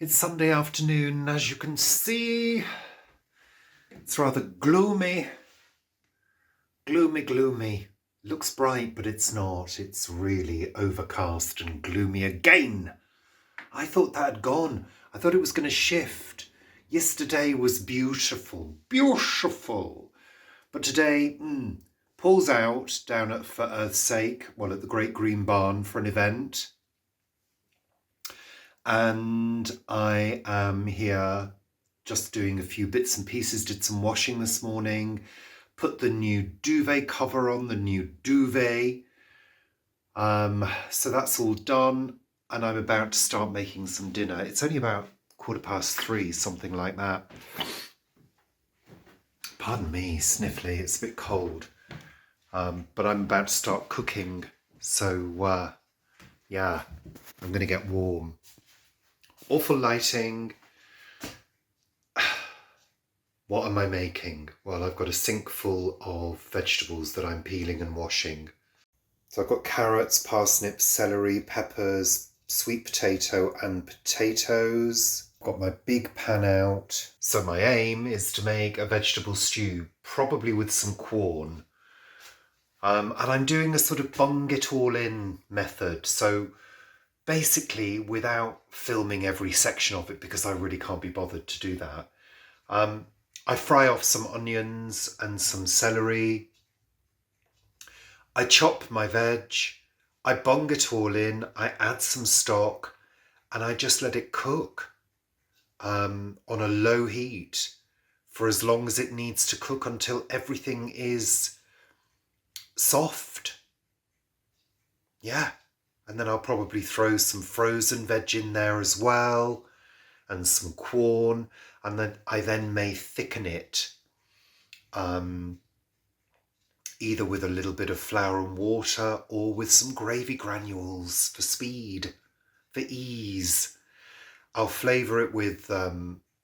It's Sunday afternoon, as you can see. It's rather gloomy. Gloomy. Looks bright, but it's not. It's really overcast and gloomy again. I thought that had gone. I thought it was going to shift. Yesterday was beautiful. But today, Paul's out down at For Earth's Sake, at the Great Green Barn for an event. And I am here just doing a few bits and pieces, did some washing this morning, put the new duvet cover on, the new duvet. So that's all done, and I'm about to start making some dinner. It's only about 3:15, something like that. Pardon me, sniffly, it's a bit cold. But I'm about to start cooking, so yeah, I'm going to get warm. Awful lighting. What am I making? Well, I've got a sink full of vegetables that I'm peeling and washing. So I've got carrots, parsnips, celery, peppers, sweet potato and potatoes. I've got my big pan out. So my aim is to make a vegetable stew, probably with some corn. And I'm doing a sort of bung it all in method. So basically, without filming every section of it, because I really can't be bothered to do that, I fry off some onions and some celery. I chop my veg. I bung it all in. I add some stock, and I just let it cook on a low heat for as long as it needs to cook until everything is soft. Yeah. And then I'll probably throw some frozen veg in there as well, and some corn, and then I may thicken it, either with a little bit of flour and water or with some gravy granules for speed, for ease. I'll flavour it with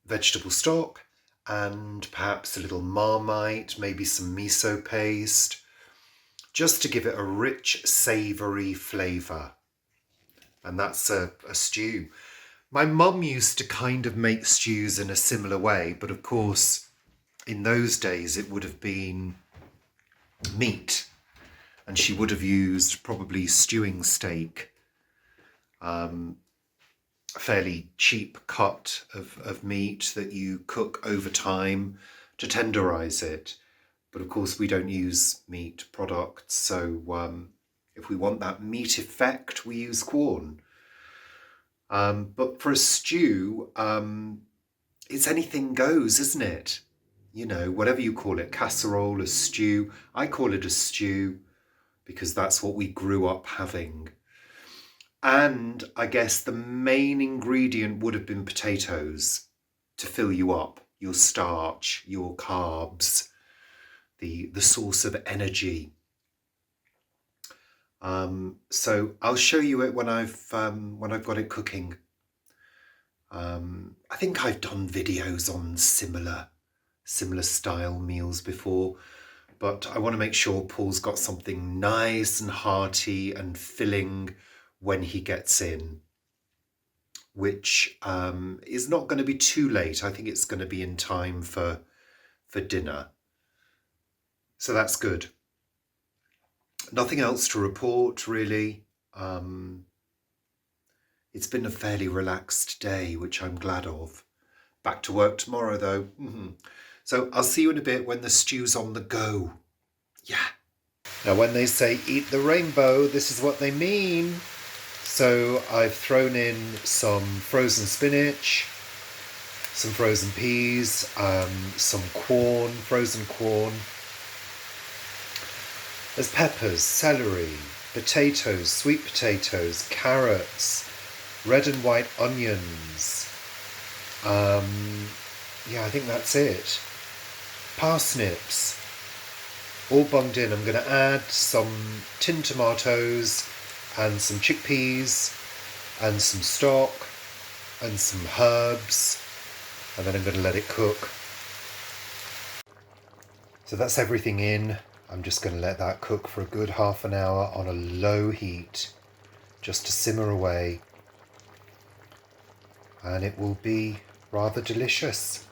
vegetable stock and perhaps a little Marmite, maybe some miso paste, just to give it a rich, savoury flavour. And that's a stew. My mum used to kind of make stews in a similar way, but of course, in those days, it would have been meat. And she would have used probably stewing steak, a fairly cheap cut of meat that you cook over time to tenderise it. But of course, we don't use meat products, so if we want that meat effect, we use corn. But for a stew, it's anything goes, isn't it? You know, whatever you call it, casserole, a stew. I call it a stew because that's what we grew up having. And I guess the main ingredient would have been potatoes to fill you up, your starch, your carbs, the source of energy. So I'll show you it when I've got it cooking. I think I've done videos on similar style meals before, but I want to make sure Paul's got something nice and hearty and filling when he gets in, which is not going to be too late. I think it's going to be in time for dinner. So that's good. Nothing else to report, really. It's been a fairly relaxed day, which I'm glad of. Back to work tomorrow, though. So I'll see you in a bit when the stew's on the go. Yeah. Now, when they say eat the rainbow, this is what they mean. So I've thrown in some frozen spinach, some frozen peas, some corn, frozen corn. There's peppers, celery, potatoes, sweet potatoes, carrots, red and white onions. I think that's it. Parsnips, all bunged in. I'm going to add some tinned tomatoes and some chickpeas and some stock and some herbs, and then I'm going to let it cook. So that's everything in. I'm just going to let that cook for a good half an hour on a low heat, just to simmer away. and it will be rather delicious.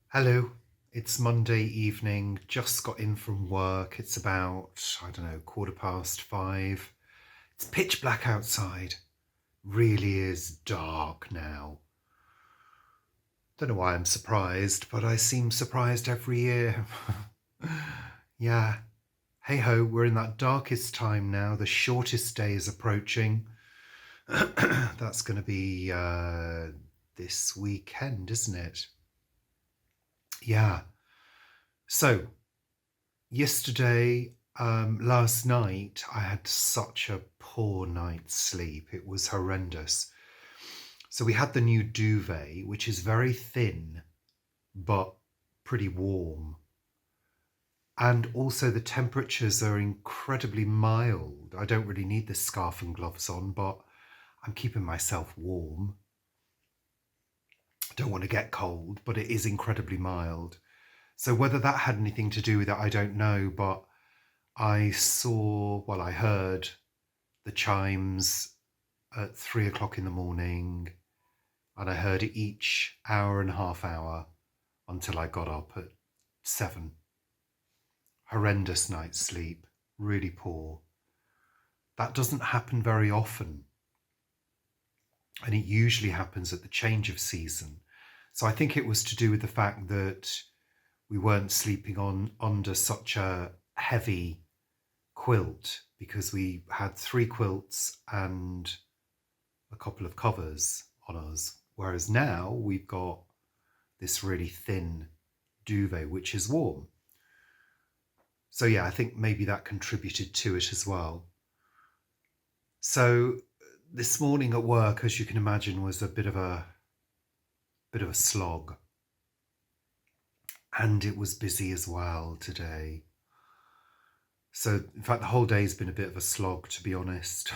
Hello, it's Monday evening, just got in from work. It's about, 5:15. It's pitch black outside. Really is dark now. Don't know why I'm surprised, but I seem surprised every year. Yeah. Hey ho, we're in that darkest time now. The shortest day is approaching. That's going to be this weekend, isn't it? Yeah. So, yesterday, last night, I had such a poor night's sleep. It was horrendous. So, we had the new duvet, which is very thin, but pretty warm. And also, the temperatures are incredibly mild. I don't really need the scarf and gloves on, but I'm keeping myself warm. I don't want to get cold, but it is incredibly mild. So whether that had anything to do with it, I don't know, but I heard the chimes at 3 o'clock in the morning, and I heard it each hour and a half hour until I got up at 7. Horrendous night's sleep, really poor. That doesn't happen very often, and it usually happens at the change of season. So I think it was to do with the fact that we weren't sleeping under such a heavy quilt, because we had 3 quilts and a couple of covers on us, whereas now we've got this really thin duvet which is warm. So yeah, I think maybe that contributed to it as well. So this morning at work, as you can imagine, was a bit of a slog, and it was busy as well today. So in fact, the whole day's been a bit of a slog, to be honest.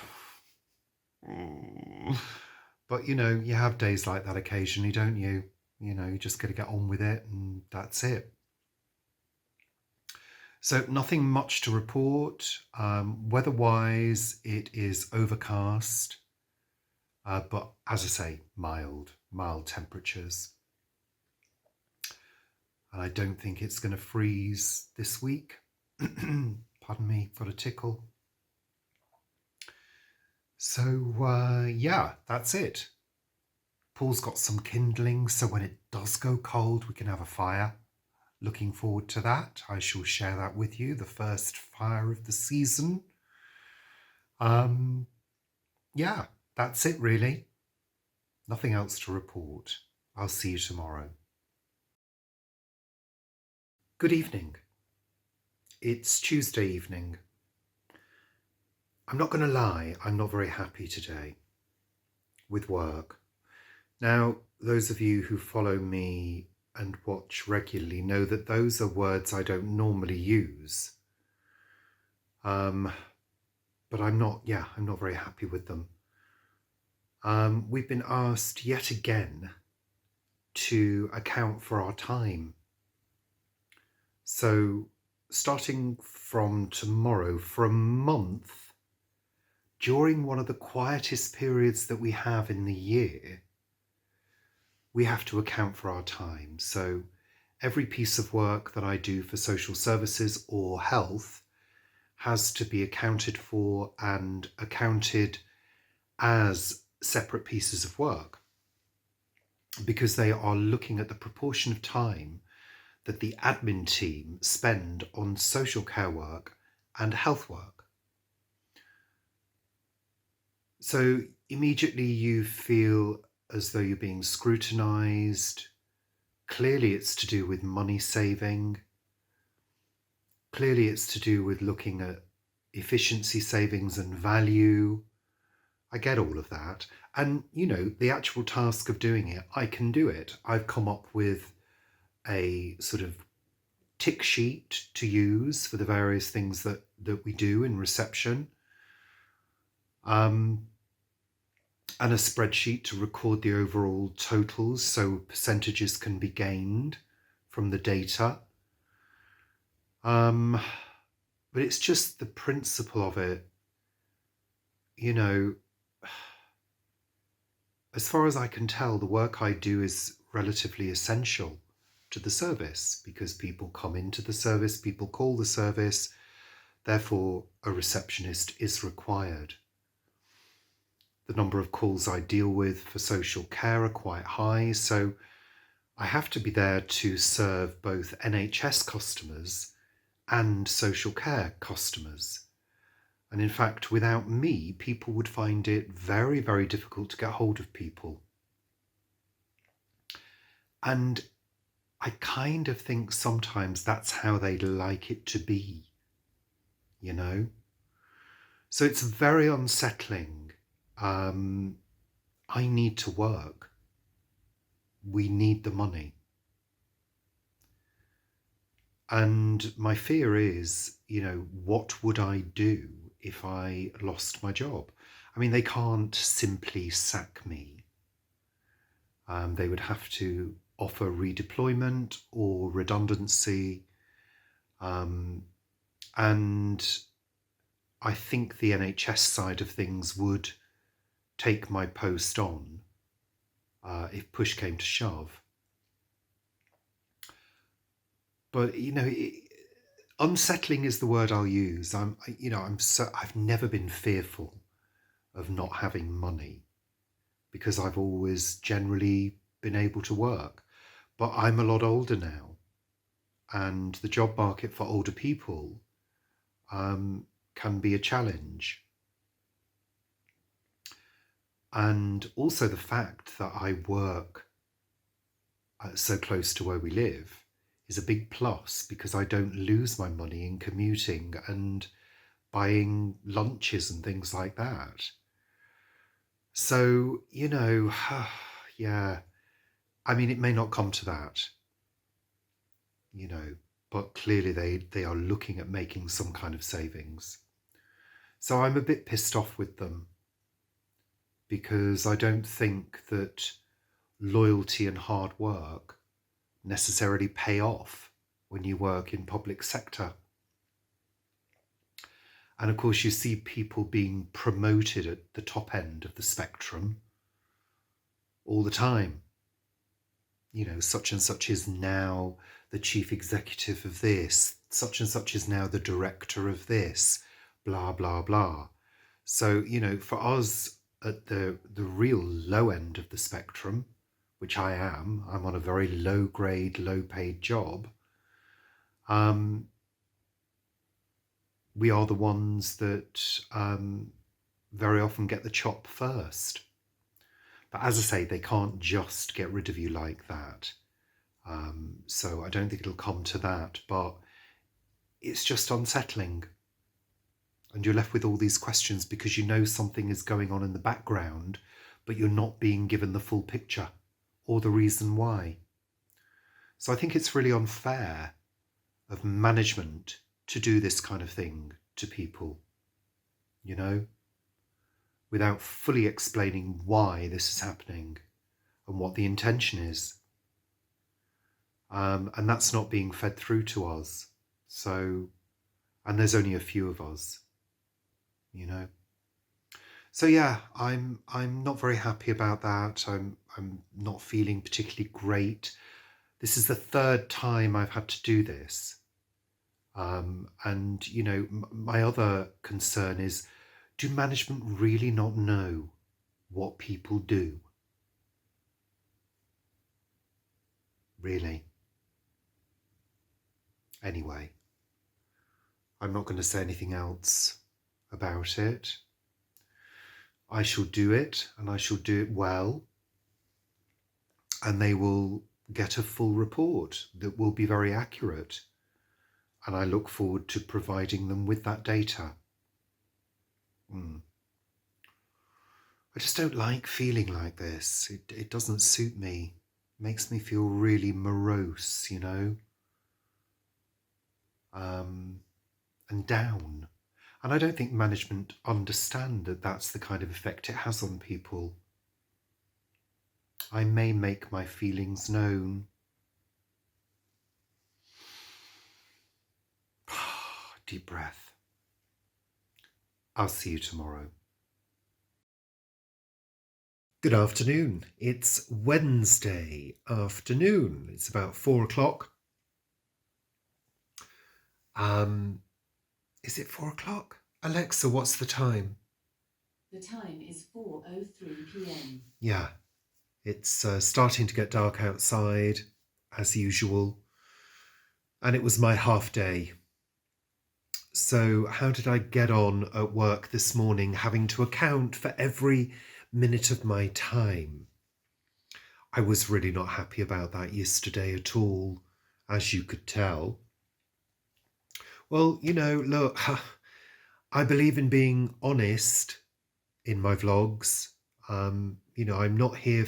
But you have days like that occasionally, don't you? You just got to get on with it, and that's it. So nothing much to report. Weather-wise, it is overcast, but as I say, mild temperatures. And I don't think it's going to freeze this week. Pardon me, got a tickle. So, yeah, that's it. Paul's got some kindling, so when it does go cold, we can have a fire. Looking forward to that. I shall share that with you, the first fire of the season. Yeah, that's it really. Nothing else to report. I'll see you tomorrow. Good evening. It's Tuesday evening. I'm not going to lie, I'm not very happy today with work. Now, those of you who follow me and watch regularly know that those are words I don't normally use. But I'm not very happy with them. We've been asked yet again to account for our time. So starting from tomorrow, for a month, during one of the quietest periods that we have in the year, we have to account for our time. So every piece of work that I do for social services or health has to be accounted for and accounted as separate pieces of work, because they are looking at the proportion of time that the admin team spend on social care work and health work. So immediately you feel as though you're being scrutinized. Clearly it's to do with money saving. Clearly it's to do with looking at efficiency savings and value. I get all of that. And, the actual task of doing it, I can do it. I've come up with a sort of tick sheet to use for the various things that we do in reception. And a spreadsheet to record the overall totals so percentages can be gained from the data. But it's just the principle of it. as far as I can tell, the work I do is relatively essential to the service because people come into the service, people call the service, therefore a receptionist is required. The number of calls I deal with for social care are quite high, so I have to be there to serve both NHS customers and social care customers. And in fact, without me, people would find it very, very difficult to get hold of people. And I kind of think sometimes that's how they like it to be, you know? So it's very unsettling. I need to work. We need the money. And my fear is, what would I do if I lost my job? I mean, they can't simply sack me. They would have to offer redeployment or redundancy. And I think the NHS side of things would take my post on if push came to shove. But unsettling is the word I'll use. I've never been fearful of not having money because I've always generally been able to work. But I'm a lot older now, and the job market for older people can be a challenge. And also the fact that I work so close to where we live is a big plus because I don't lose my money in commuting and buying lunches and things like that. So, yeah, I mean, it may not come to that, but clearly they are looking at making some kind of savings. So I'm a bit pissed off with them because I don't think that loyalty and hard work necessarily pay off when you work in public sector. And of course, you see people being promoted at the top end of the spectrum all the time. Such and such is now the chief executive of this, such and such is now the director of this, blah, blah, blah. So, for us at the real low end of the spectrum, which I'm on a very low grade, low paid job. We are the ones that very often get the chop first. But as I say, they can't just get rid of you like that. So I don't think it'll come to that, but it's just unsettling. And you're left with all these questions because you know something is going on in the background, but you're not being given the full picture or the reason why. So I think it's really unfair of management to do this kind of thing to people, without fully explaining why this is happening and what the intention is. And that's not being fed through to us. So, and there's only a few of us, So yeah, I'm not very happy about that. I'm not feeling particularly great. This is the third time I've had to do this. And my other concern is, do management really not know what people do? Really? Anyway, I'm not going to say anything else about it. I shall do it, and I shall do it well, and they will get a full report that will be very accurate, and I look forward to providing them with that data. I just don't like feeling like this. It doesn't suit me. It makes me feel really morose, and down. And I don't think management understand that that's the kind of effect it has on people. I may make my feelings known. Deep breath. I'll see you tomorrow. Good afternoon. It's Wednesday afternoon. It's about 4 o'clock. Is it 4 o'clock? Alexa, what's the time? The time is 4:03 p.m. Yeah, it's starting to get dark outside, as usual. And it was my half day. So how did I get on at work this morning, having to account for every minute of my time? I was really not happy about that yesterday at all, as you could tell. Well, look, I believe in being honest in my vlogs. I'm not here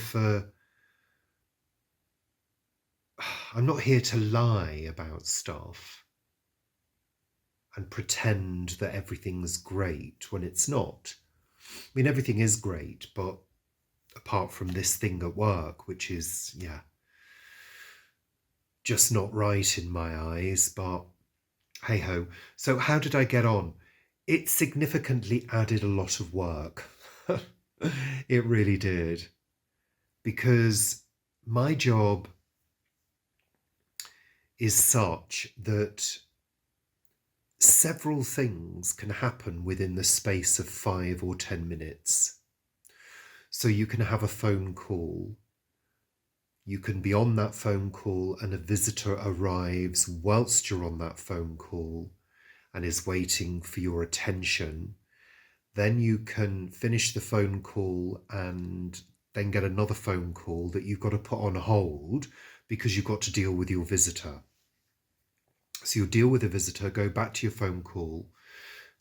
to lie about stuff and pretend that everything's great when it's not. I mean, everything is great, but apart from this thing at work, which is, just not right in my eyes, but hey ho. So how did I get on? It significantly added a lot of work. It really did. Because my job is such that several things can happen within the space of 5 or 10 minutes. So you can have a phone call. You can be on that phone call and a visitor arrives whilst you're on that phone call and is waiting for your attention. Then you can finish the phone call and then get another phone call that you've got to put on hold because you've got to deal with your visitor. So you'll deal with a visitor, go back to your phone call,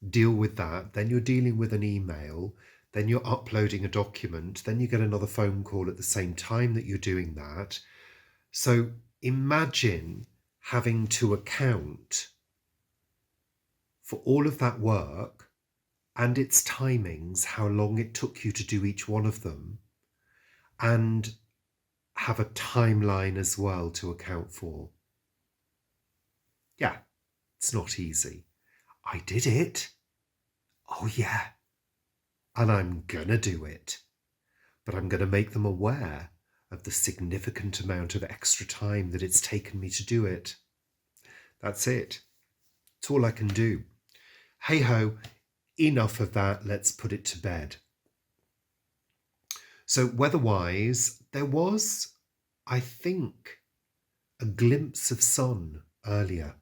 deal with that. Then you're dealing with an email. Then you're uploading a document. Then you get another phone call at the same time that you're doing that. So imagine having to account for all of that work and its timings, how long it took you to do each one of them, and have a timeline as well to account for. Yeah, it's not easy. I did it. Oh yeah. And I'm gonna do it. But I'm gonna make them aware of the significant amount of extra time that it's taken me to do it. That's it. It's all I can do. Hey ho, enough of that. Let's put it to bed. So weather-wise, there was, I think, a glimpse of sun earlier,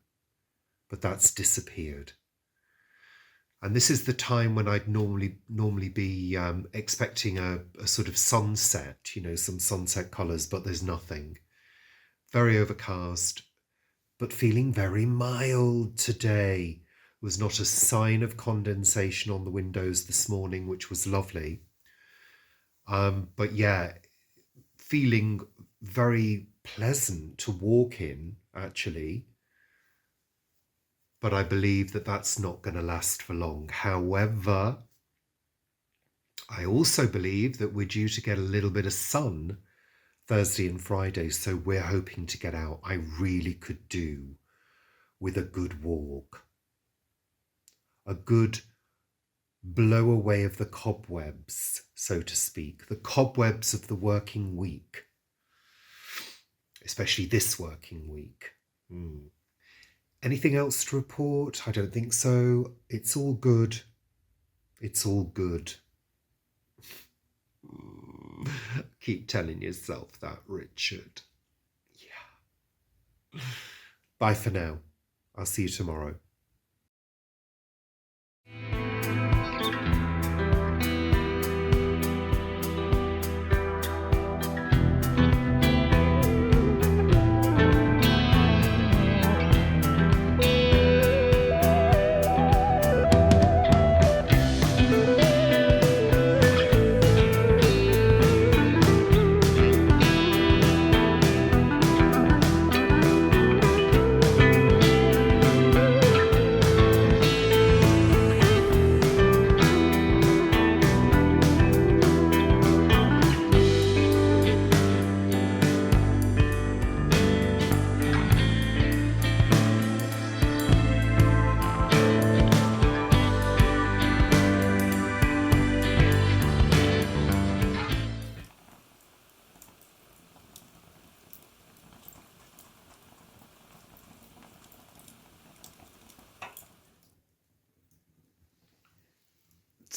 but that's disappeared. And this is the time when I'd normally be expecting a sort of sunset, some sunset colours, but there's nothing. Very overcast, but feeling very mild today. There was not a sign of condensation on the windows this morning, which was lovely. But yeah, feeling very pleasant to walk in, actually. But I believe that that's not going to last for long. However, I also believe that we're due to get a little bit of sun Thursday and Friday, so we're hoping to get out. I really could do with a good walk. A good blow away of the cobwebs, so to speak, the cobwebs of the working week, especially this working week. Anything else to report? I don't think so. It's all good. It's all good. Keep telling yourself that, Richard. Yeah. Bye for now. I'll see you tomorrow.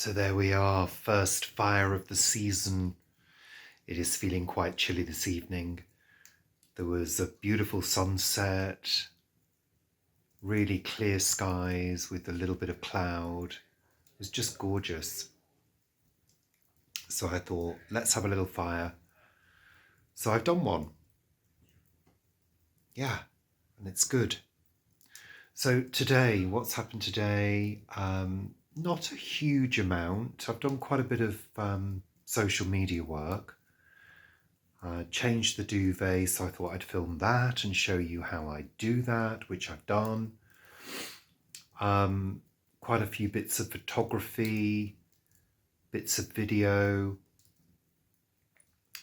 So there we are, first fire of the season. It is feeling quite chilly this evening. There was a beautiful sunset, really clear skies with a little bit of cloud. It was just gorgeous. So I thought, let's have a little fire. So I've done one. Yeah, and it's good. So today, what's happened today? Not a huge amount. I've done quite a bit of social media work. Changed the duvet, so I thought I'd film that and show you how I do that, which I've done. Quite a few bits of photography, bits of video,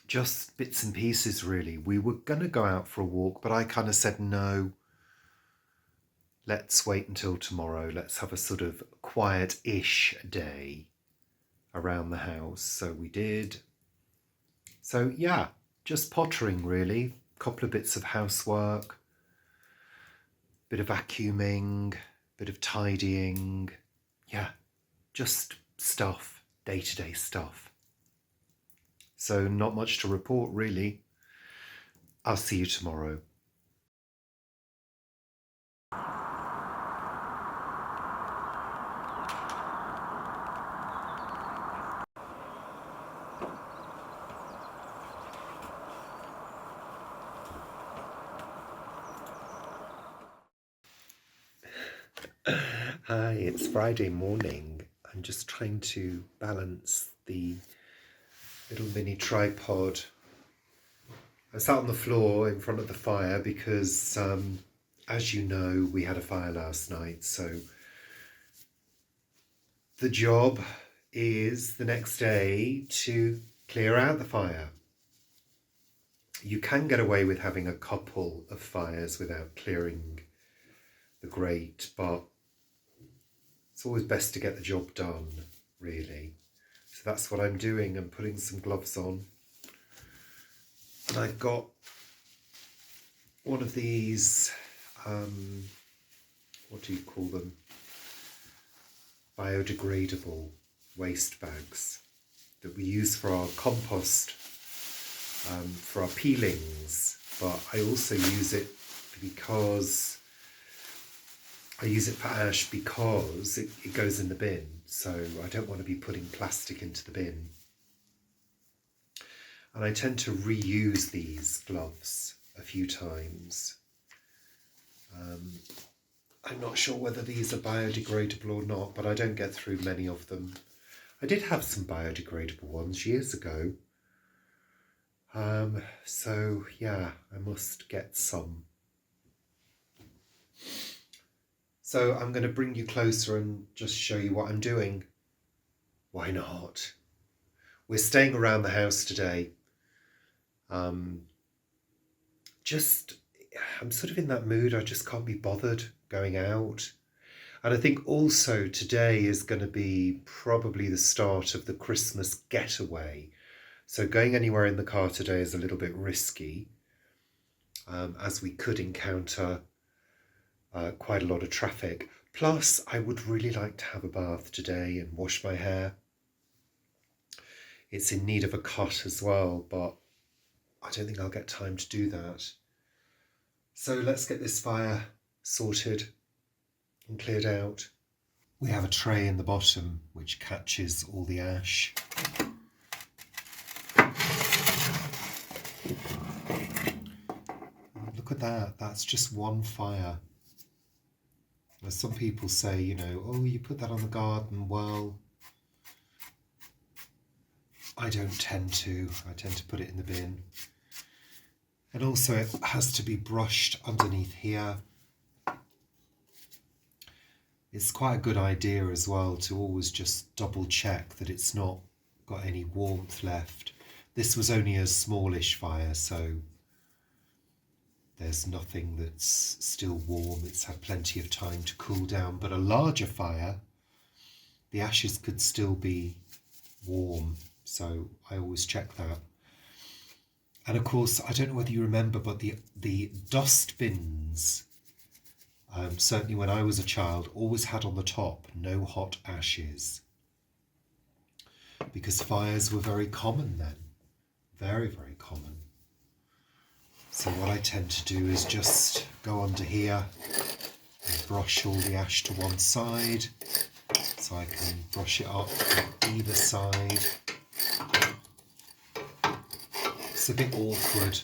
just bits and pieces really. We were going to go out for a walk, but I kind of said no. Let's wait until tomorrow. Let's have a sort of quiet-ish day around the house. So we did. So yeah, just pottering really. A couple of bits of housework, bit of vacuuming, bit of tidying. Yeah, just stuff, day-to-day stuff. So not much to report really. I'll see you tomorrow. Hi, it's Friday morning. I'm just trying to balance the little mini tripod. I sat on the floor in front of the fire because, as you know, we had a fire last night. So the job is the next day to clear out the fire. You can get away with having a couple of fires without clearing the grate, but it's always best to get the job done, really. So that's what I'm doing. I'm putting some gloves on. And I've got one of these, what do you call them? Biodegradable waste bags that we use for our compost, for our peelings. But I also use it because I use it for ash because it goes in the bin. So I don't want to be putting plastic into the bin. And I tend to reuse these gloves a few times. I'm not sure whether these are biodegradable or not, but I don't get through many of them. I did have some biodegradable ones years ago. So yeah, I must get some. So I'm going to bring you closer and just show you what I'm doing. Why not? We're staying around the house today. I'm sort of in that mood. I just can't be bothered going out. And I think also today is going to be probably the start of the Christmas getaway. So going anywhere in the car today is a little bit risky, as we could encounter quite a lot of traffic. Plus, I would really like to have a bath today and wash my hair. It's in need of a cut as well, but I don't think I'll get time to do that. So let's get this fire sorted and cleared out. We have a tray in the bottom which catches all the ash. Look at that, that's just one fire. As some people say, you know, oh, you put that on the garden. Well, I don't tend to. I tend to put it in the bin. And also it has to be brushed underneath here. It's quite a good idea as well to always just double check that it's not got any warmth left. This was only a smallish fire, so there's nothing that's still warm. It's had plenty of time to cool down. But a larger fire, the ashes could still be warm. So I always check that. And of course, I don't know whether you remember, but the dust bins, certainly when I was a child, always had on the top, no hot ashes. because fires were very common then. Very, very common. So what I tend to do is just go under here and brush all the ash to one side, so I can brush it up on either side. It's a bit awkward.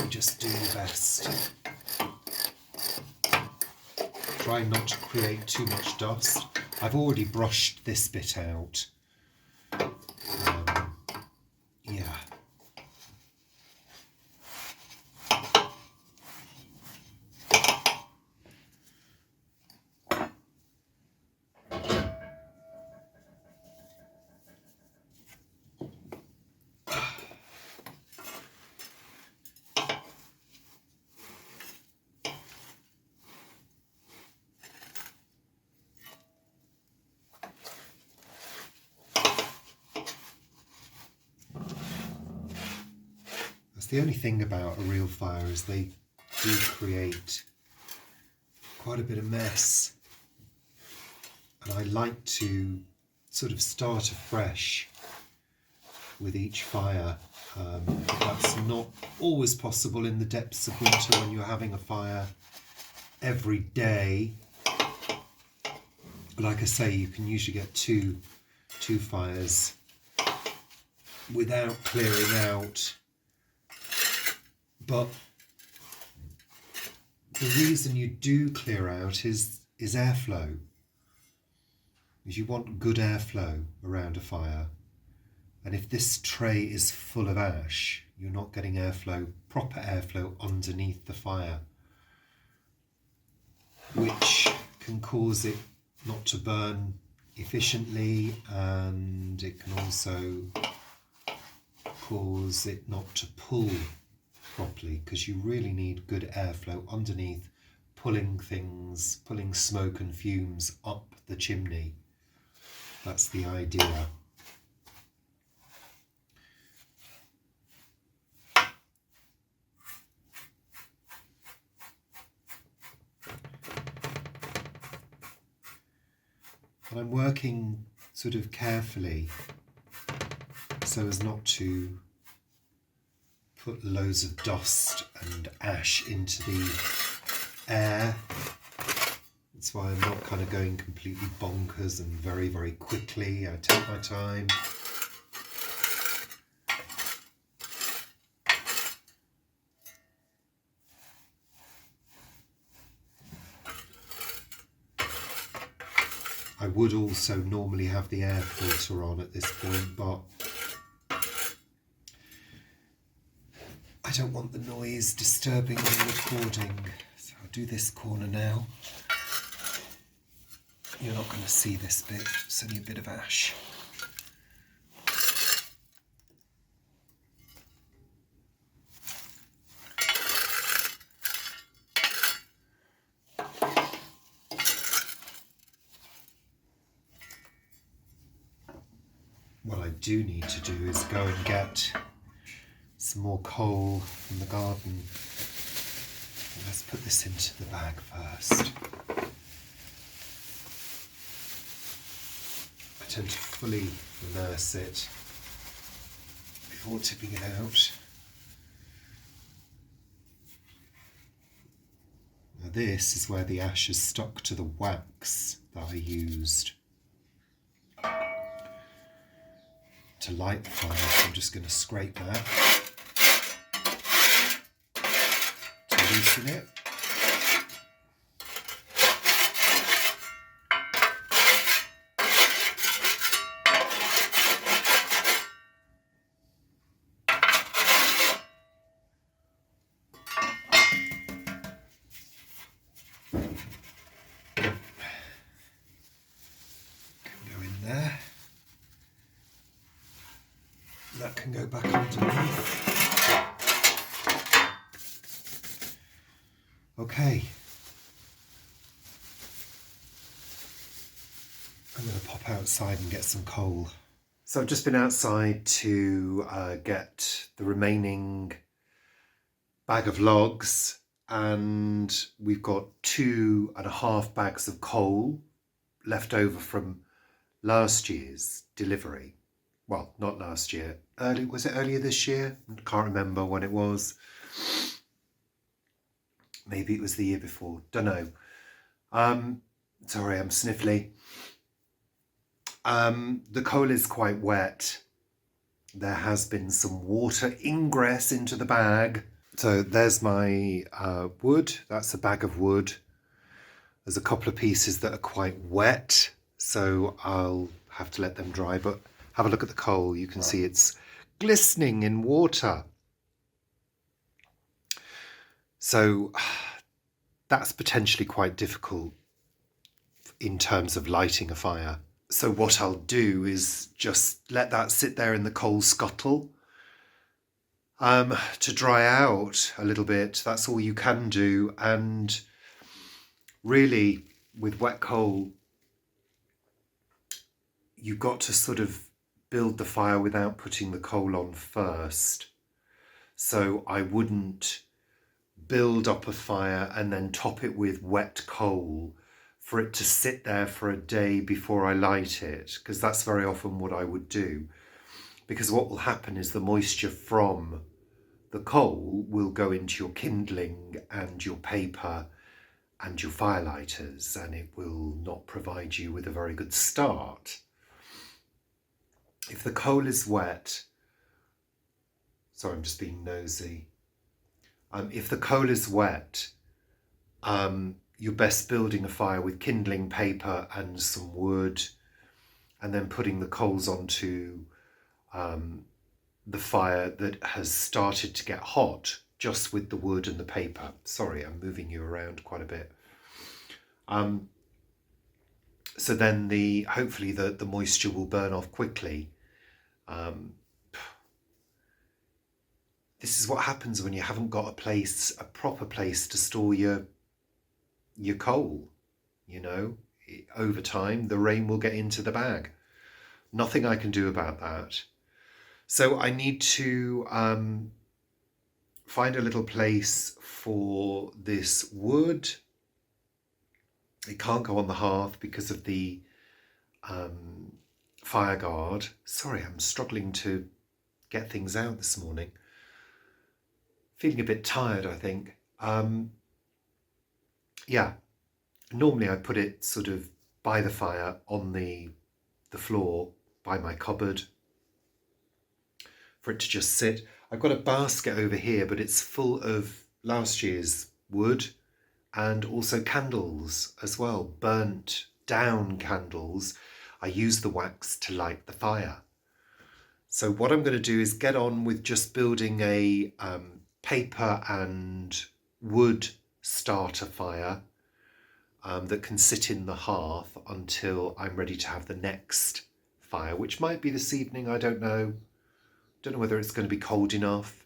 You just do your best. Try not to create too much dust. I've already brushed this bit out. Yeah. The only thing about a real fire is they do create quite a bit of mess, and I like to sort of start afresh with each fire. That's not always possible in the depths of winter when you're having a fire every day. Like I say, you can usually get two fires without clearing out. But the reason you do clear out is airflow. Is you want good airflow around a fire. And if this tray is full of ash, you're not getting airflow, proper airflow underneath the fire, which can cause it not to burn efficiently, and it can also cause it not to pull properly, because you really need good airflow underneath, pulling smoke and fumes up the chimney. That's the idea. And I'm working sort of carefully so as not to put loads of dust and ash into the air. That's why I'm not kind of going completely bonkers and very, very quickly. I take my time. I would also normally have the air filter on at this point, but I don't want the noise disturbing the recording. So I'll do this corner now. You're not going to see this bit, it's only a bit of ash. What I do need to do is go and get some more coal from the garden. Let's put this into the bag first. I tend to fully immerse it before tipping it out. Now this is where the ash is stuck to the wax that I used to light the fire. So I'm just going to scrape that to loosen it. That can go back underneath. Okay. I'm going to pop outside and get some coal. So I've just been outside to get the remaining bag of logs, and we've got 2.5 bags of coal left over from last year's delivery. Well, not last year. Was it earlier this year? I can't remember when it was. Maybe it was the year before. Don't know. Sorry, I'm sniffly. The coal is quite wet. There has been some water ingress into the bag. So there's my wood. That's a bag of wood. There's a couple of pieces that are quite wet, so I'll have to let them dry. But have a look at the coal. You can see it's glistening in water. So that's potentially quite difficult in terms of lighting a fire. So what I'll do is just let that sit there in the coal scuttle to dry out a little bit. That's all you can do. And really, with wet coal, you've got to sort of build the fire without putting the coal on first. So I wouldn't build up a fire and then top it with wet coal for it to sit there for a day before I light it, because that's very often what I would do. Because what will happen is the moisture from the coal will go into your kindling and your paper and your firelighters, and it will not provide you with a very good start. If the coal is wet, sorry, I'm just being nosy. If the coal is wet, you're best building a fire with kindling paper and some wood, and then putting the coals onto the fire that has started to get hot, just with the wood and the paper. Sorry, I'm moving you around quite a bit. So then hopefully the moisture will burn off quickly. This is what happens when you haven't got a proper place to store your coal. You know, over time the rain will get into the bag. Nothing I can do about that. So I need to find a little place for this wood. It can't go on the hearth because of the fire guard. Sorry, I'm struggling to get things out this morning. Feeling a bit tired, I think. Yeah, normally I put it sort of by the fire on the floor by my cupboard for it to just sit. I've got a basket over here, but it's full of last year's wood and also candles as well, burnt down candles. I use the wax to light the fire. So what I'm going to do is get on with just building a paper and wood starter fire that can sit in the hearth until I'm ready to have the next fire, which might be this evening. I don't know. Don't know whether it's going to be cold enough.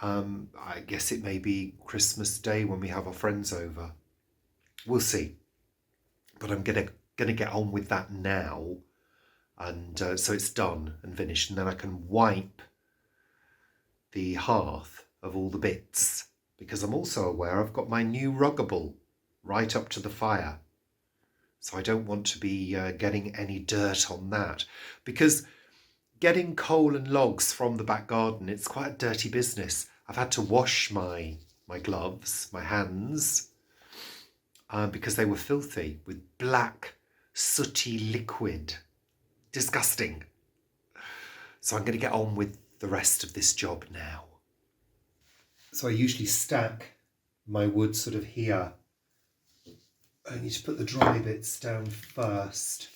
I guess it may be Christmas Day when we have our friends over. We'll see. But I'm gonna get on with that now, and so it's done and finished, and then I can wipe the hearth of all the bits, because I'm also aware I've got my new ruggable right up to the fire. So I don't want to be getting any dirt on that, because getting coal and logs from the back garden, it's quite a dirty business. I've had to wash my gloves, my hands, because they were filthy with black, sooty liquid. Disgusting. So I'm going to get on with the rest of this job now. So I usually stack my wood sort of here. I need to put the dry bits down first.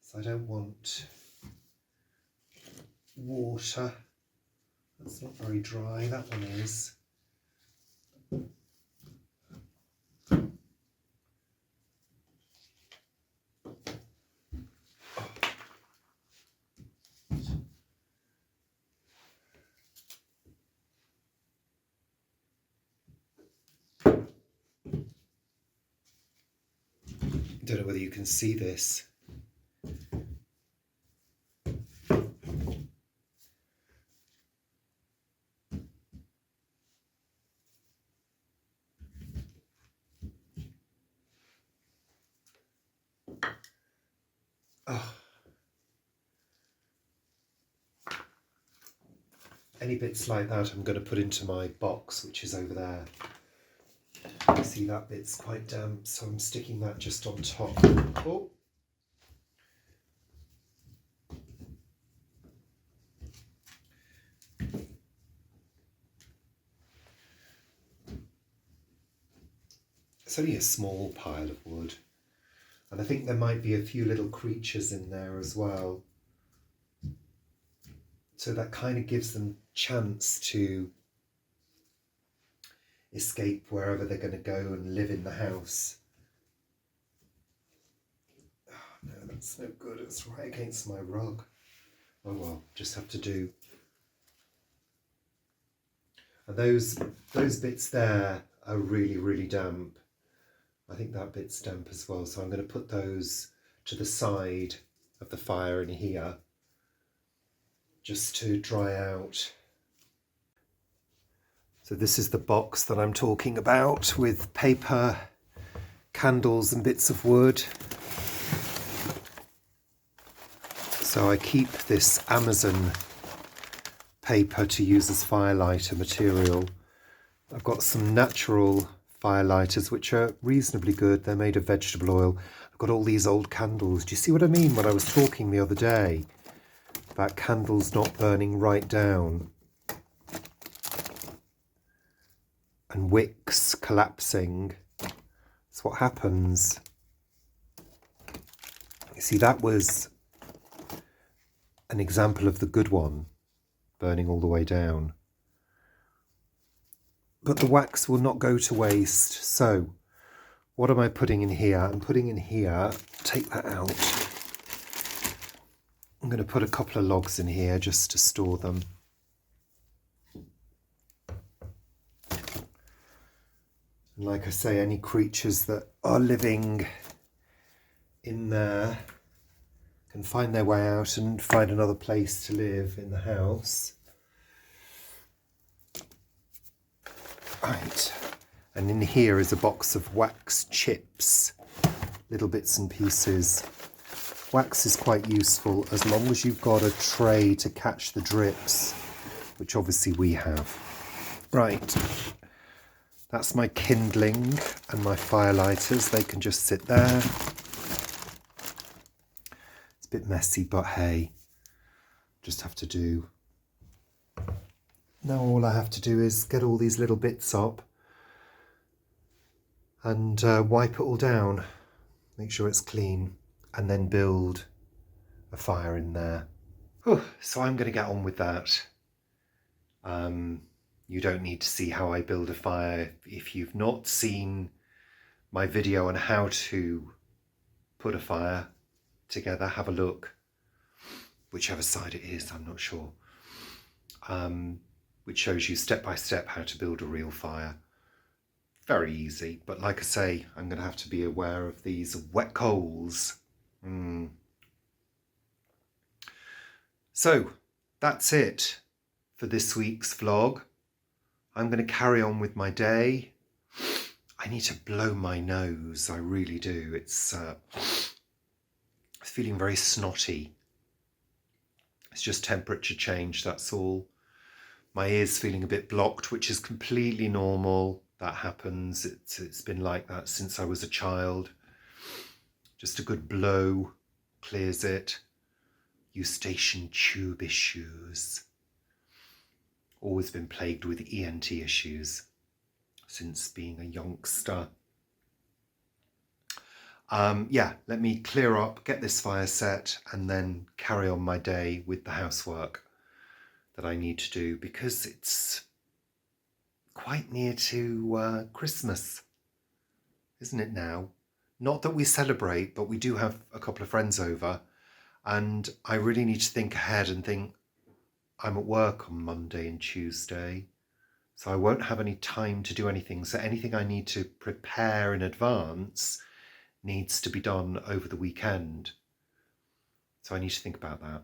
So I don't want water. That's not very dry, that one is. I don't know whether you can see this. Oh. Any bits like that I'm going to put into my box, which is over there. You see that bit's quite damp, so I'm sticking that just on top. Oh. It's only a small pile of wood. And I think there might be a few little creatures in there as well. So that kind of gives them chance to escape wherever they're going to go and live in the house. Oh, no, that's no good. It's right against my rug. Oh well, just have to do. And those bits there are really, really damp. I think that bit's damp as well. So I'm going to put those to the side of the fire in here just to dry out. So this is the box that I'm talking about with paper, candles and bits of wood. So I keep this Amazon paper to use as firelighter material. I've got some natural firelighters which are reasonably good. They're made of vegetable oil. I've got all these old candles. Do you see what I mean when I was talking the other day about candles not burning right down and wicks collapsing? That's what happens. You see, that was an example of the good one burning all the way down. But the wax will not go to waste. So what am I putting in here? I'm putting in here, take that out. I'm going to put a couple of logs in here just to store them. And like I say, any creatures that are living in there can find their way out and find another place to live in the house. Right, and in here is a box of wax chips, little bits and pieces. Wax is quite useful as long as you've got a tray to catch the drips, which obviously we have. Right, that's my kindling and my firelighters. They can just sit there. It's a bit messy, but hey, just have to do. Now all I have to do is get all these little bits up and wipe it all down, make sure it's clean, and then build a fire in there. Whew, so I'm going to get on with that. You don't need to see how I build a fire. If you've not seen my video on how to put a fire together, have a look. Whichever side it is, I'm not sure. Which shows you step by step how to build a real fire. Very easy, but like I say, I'm going to have to be aware of these wet coals. So that's it for this week's vlog. I'm going to carry on with my day. I need to blow my nose, I really do. It's feeling very snotty. It's just temperature change, that's all. My ear's feeling a bit blocked, which is completely normal. That happens. It's been like that since I was a child. Just a good blow clears it. Eustachian tube issues. Always been plagued with ENT issues since being a youngster. Yeah, let me clear up, get this fire set, and then carry on my day with the housework that I need to do, because it's quite near to Christmas, isn't it now? Not that we celebrate, but we do have a couple of friends over, and I really need to think ahead and think, I'm at work on Monday and Tuesday, so I won't have any time to do anything. So anything I need to prepare in advance needs to be done over the weekend. So I need to think about that.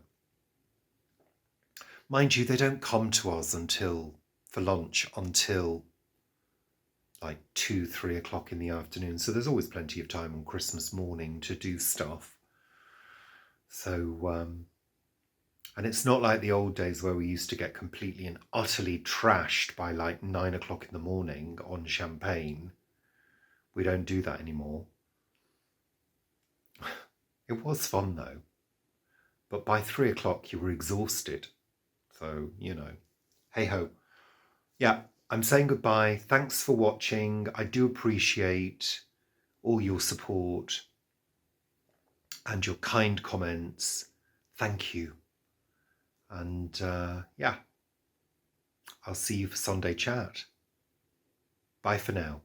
Mind you, they don't come to us for lunch until like 2-3 o'clock in the afternoon. So there's always plenty of time on Christmas morning to do stuff. So, and it's not like the old days where we used to get completely and utterly trashed by like 9 o'clock in the morning on champagne. We don't do that anymore. It was fun though. But by 3 o'clock you were exhausted. So, hey ho. Yeah, I'm saying goodbye. Thanks for watching. I do appreciate all your support and your kind comments. Thank you. And yeah, I'll see you for Sunday chat. Bye for now.